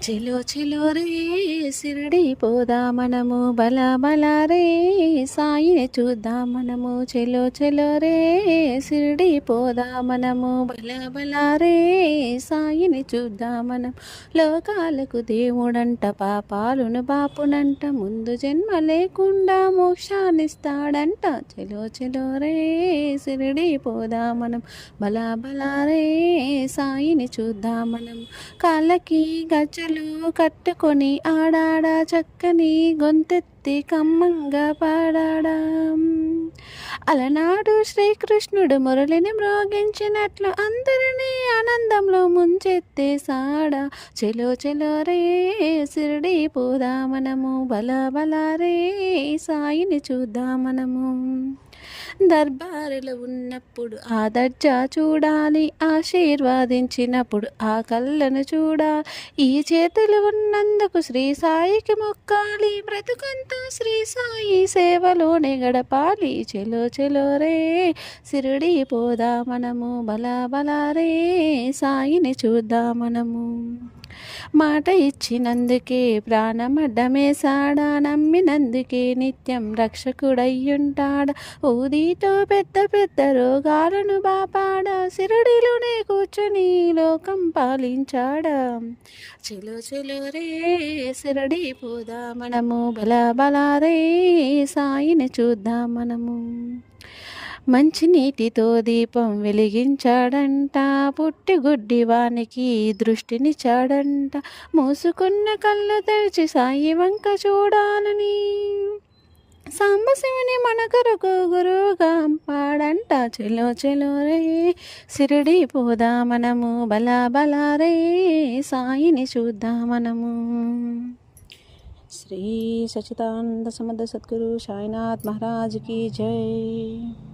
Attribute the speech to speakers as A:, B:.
A: చెలో చెలో రే సిరిడి పోదా మనము బల బల రే సాయిని చూద్దాం మనము చెలో చెలో రే సిరిడి పోదా మనము బల బల రే సాయిని చూద్దాం మనం లోకాలకు దేవుడంట పాపాలును బాపునంట ముందు జన్మ లేకుండా మోక్షాన్నిస్తాడంట చెలో చెలో రే సిరిడి పోదా మనం బల బల రే సాయిని చూద్దాం మనం కాళ్ళకి గజ్జలు కట్టుకొని ఆడాడా చక్కని గొంతెత్తి కమ్మంగా పాడాడా అలనాడు శ్రీకృష్ణుడు మురళిని మ్రోగించినట్లు అందరినీ ఆనందంలో ముంచెత్తేసాడా చెలో చెలో రే సిరిడి పోదా మనము బల బల రే సాయిని చూద్దాం మనము దర్బారులో ఉన్నప్పుడు ఆ దర్జా చూడాలి ఆశీర్వాదించినప్పుడు ఆ కళ్ళను చూడాలి ఈ చేతులు ఉన్నందుకు శ్రీ సాయికి మొక్కాలి బ్రతుకంతా శ్రీ సాయి సేవలోనే గడపాలి చెలో చెలో రే సిరిడి పోదా మనము బల బల రే సాయిని చూద్దాం మనము మాట ఇచ్చినందుకే ప్రాణమడ్డమేశాడా నమ్మినందుకే నిత్యం రక్షకుడయ్యుంటాడా ఊదితో పెద్ద పెద్ద రోగాలను బాపాడా సిరుడిలోనే కూర్చొని లోకం పాలించాడా చెలో చెలో రే సిరడి పోదా మనము బల బల రే సాయిని చూద్దాం మనము మంచినీటితో దీపం వెలిగించాడంట పుట్టి వానికి దృష్టినిచ్చాడంట మూసుకున్న కళ్ళు తెరిచి సాయి వంక చూడాలని సాంబశివుని మన కొరకు గురువుగా పాడంట చెలో చెలో రే సిరిడి పోదా మనము బల బల రే సాయిని చూద్దాం మనము శ్రీ సచిదానంద సమర్థ సద్గురు సాయినాథ్ మహారాజ్ की जय।